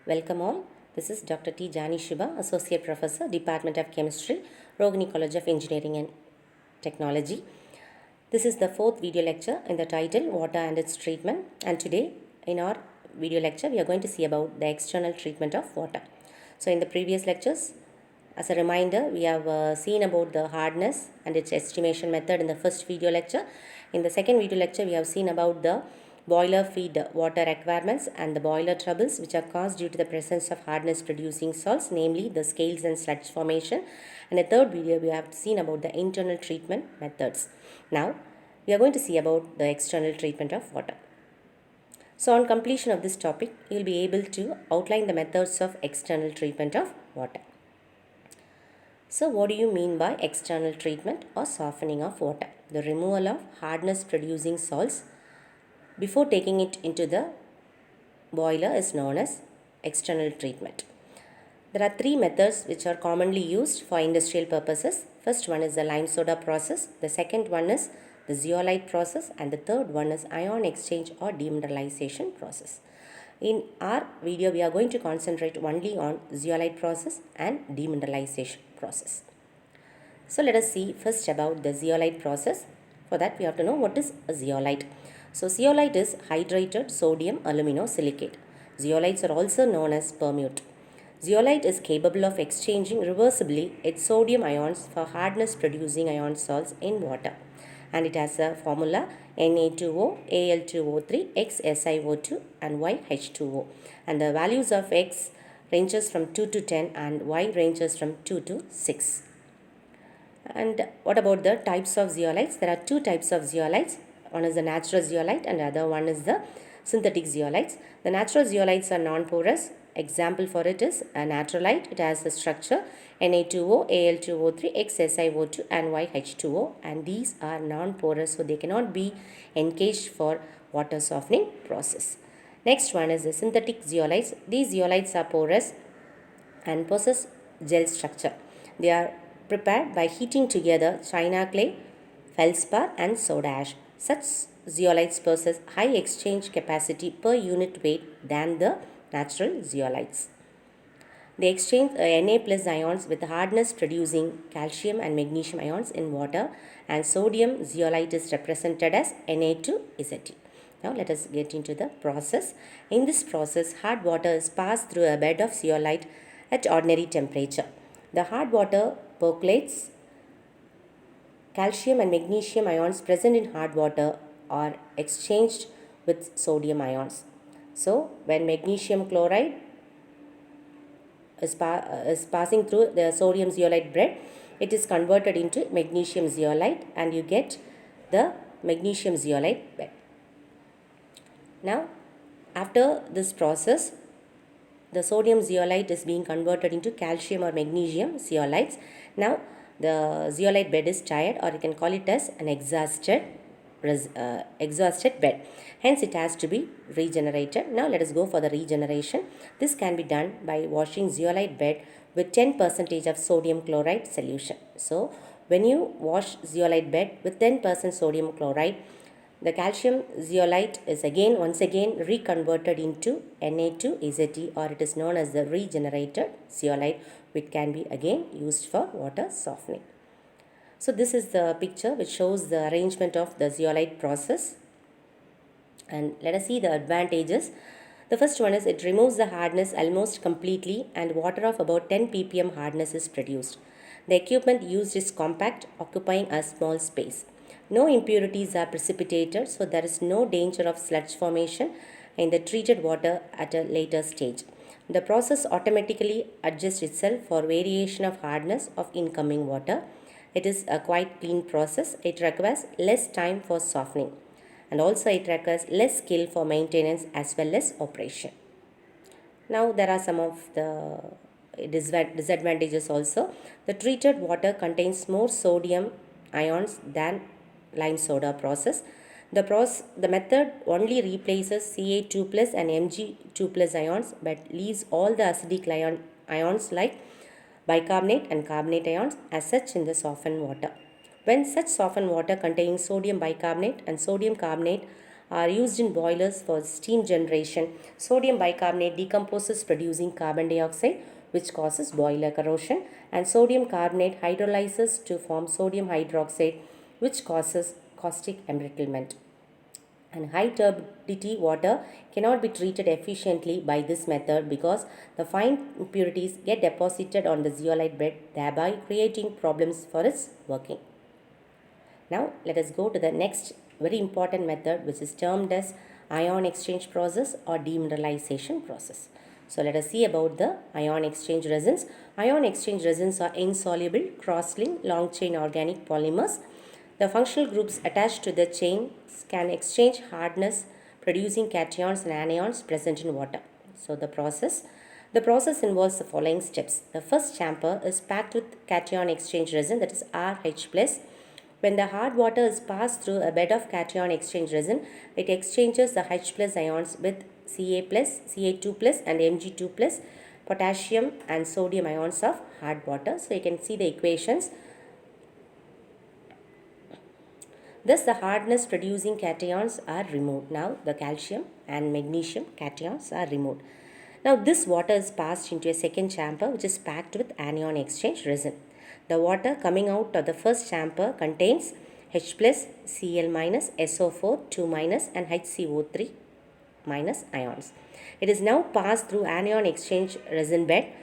Welcome all. This is Dr. T. Jani Shiba, Associate Professor, Department of Chemistry, Rohini College of Engineering and Technology. This is the fourth video lecture in the title Water and its Treatment. And today in our video lecture, we are going to see about the external treatment of water. So in the previous lectures, as a reminder, we have seen about the hardness and its estimation method in the first video lecture. In the second video lecture, we have seen about the boiler feed water requirements and the boiler troubles which are caused due to the presence of hardness producing salts, namely the scales and sludge formation. And in the third video, we have seen about the internal treatment methods. Now, we are going to see about the external treatment of water. So, on completion of this topic, you will be able to outline the methods of external treatment of water. So, what do you mean by external treatment or softening of water? The removal of hardness producing salts before taking it into the boiler is known as external treatment. There are three methods which are commonly used for industrial purposes. First one is the lime soda process, the second one is the zeolite process, and the third one is ion exchange or demineralization process. In our video, we are going to concentrate only on zeolite process and demineralization process. So let us see first about the zeolite process. For that, we have to know what is a zeolite. So zeolite is hydrated sodium aluminosilicate. Zeolites are also known as permute. Zeolite is capable of exchanging reversibly its sodium ions for hardness producing ion salts in water. And it has a formula Na2O, Al2O3, XSiO2 and YH2O. And the values of X ranges from 2 to 10 and Y ranges from 2 to 6. And what about the types of zeolites? There are two types of zeolites. One is the natural zeolite and the other one is the synthetic zeolites. The natural zeolites are non-porous. Example for it is a natrolite. It has the structure Na2O, Al2O3, XSiO2 and YH2O, and these are non-porous, so they cannot be encased for water softening process. Next one is the synthetic zeolites. These zeolites are porous and possess gel structure. They are prepared by heating together china clay, feldspar and soda ash. Such zeolites possess high exchange capacity per unit weight than the natural zeolites. They exchange Na plus ions with hardness producing calcium and magnesium ions in water, and sodium zeolite is represented as Na2Zd. Now let us get into the process. In this process, hard water is passed through a bed of zeolite at ordinary temperature. The hard water percolates. Calcium and magnesium ions present in hard water are exchanged with sodium ions. So, when magnesium chloride is passing through the sodium zeolite bed, it is converted into magnesium zeolite and you get the magnesium zeolite bed. Now, after this process, the sodium zeolite is being converted into calcium or magnesium zeolites. Now, the zeolite bed is tired, or you can call it as an exhausted bed. Hence, it has to be regenerated. Now, let us go for the regeneration. This can be done by washing zeolite bed with 10% of sodium chloride solution. So, when you wash zeolite bed with 10% sodium chloride, the calcium zeolite is once again reconverted into Na2Zd, or it is known as the regenerated zeolite, which can be again used for water softening. So this is the picture which shows the arrangement of the zeolite process. And let us see the advantages. The first one is it removes the hardness almost completely and water of about 10 ppm hardness is produced. The equipment used is compact, occupying a small space. No impurities are precipitated, so there is no danger of sludge formation in the treated water at a later stage. The process automatically adjusts itself for variation of hardness of incoming water. It is a quite clean process. It requires less time for softening, and also it requires less skill for maintenance as well as operation. Now there are some of the disadvantages also. The treated water contains more sodium ions than lime soda process. The method only replaces Ca2 plus and Mg2 plus ions but leaves all the acidic ions like bicarbonate and carbonate ions as such in the softened water. When such softened water containing sodium bicarbonate and sodium carbonate are used in boilers for steam generation. Sodium bicarbonate decomposes producing carbon dioxide, which causes boiler corrosion, and sodium carbonate hydrolyzes to form sodium hydroxide, which causes caustic embrittlement. And high turbidity water cannot be treated efficiently by this method because the fine impurities get deposited on the zeolite bed, thereby creating problems for its working. Now let us go to the next very important method, which is termed as ion exchange process or demineralization process. So let us see about the ion exchange resins. Ion exchange resins are insoluble, cross-linked, long-chain organic polymers. The functional groups attached to the chains can exchange hardness, producing cations and anions present in water. So the process involves the following steps. The first chamber is packed with cation exchange resin, that is RH+. When the hard water is passed through a bed of cation exchange resin, it exchanges the H plus ions with Ca plus, Ca2 plus and Mg2 plus, potassium and sodium ions of hard water. So you can see the equations. Thus the hardness producing cations are removed. Now the calcium and magnesium cations are removed. Now this water is passed into a second chamber which is packed with anion exchange resin. The water coming out of the first chamber contains H plus, Cl minus, SO4, 2 minus and HCO3 minus ions. It is now passed through anion exchange resin bed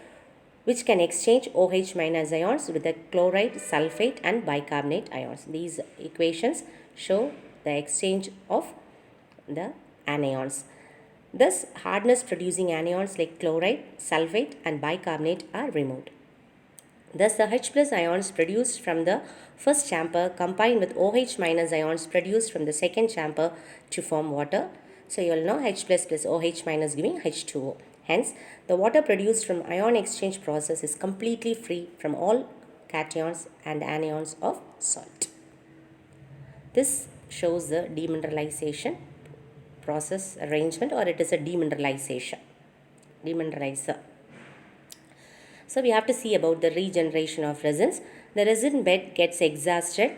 which can exchange OH minus ions with the chloride, sulfate and bicarbonate ions. These equations show the exchange of the anions. Thus, hardness producing anions like chloride, sulfate and bicarbonate are removed. Thus, the H plus ions produced from the first chamber combine with OH minus ions produced from the second chamber to form water. So, you will know H plus OH minus giving H2O. Hence, the water produced from ion exchange process is completely free from all cations and anions of salt. This shows the demineralization process arrangement, or it is a demineralizer. So we have to see about the regeneration of resins. The resin bed gets exhausted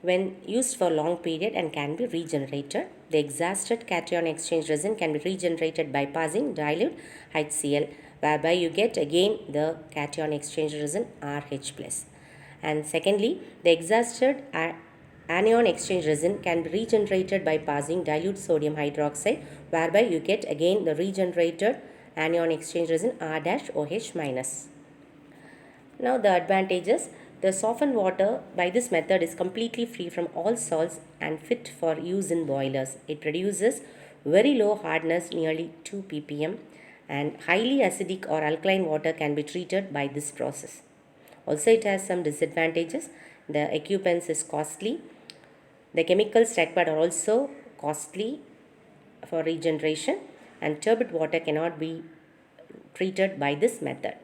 when used for long period and can be regenerated. The exhausted cation exchange resin can be regenerated by passing dilute HCl, whereby you get again the cation exchange resin RH+. And secondly, the exhausted anion exchange resin can be regenerated by passing dilute sodium hydroxide, whereby you get again the regenerated anion exchange resin R-OH-. Now the advantages. The softened water by this method is completely free from all salts and fit for use in boilers. It produces very low hardness, nearly 2 ppm, and highly acidic or alkaline water can be treated by this process. Also, it has some disadvantages. The equipment is costly. The chemicals required are also costly for regeneration, and turbid water cannot be treated by this method.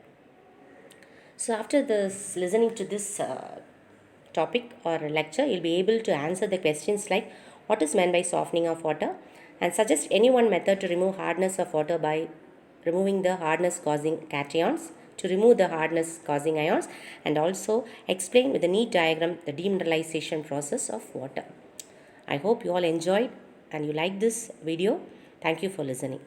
So after this, listening to this topic or lecture, you'll be able to answer the questions like what is meant by softening of water, and suggest any one method to remove hardness of water by removing the hardness causing cations, to remove the hardness causing ions, and also explain with a neat diagram the demineralization process of water. I hope you all enjoyed and you liked this video. Thank you for listening.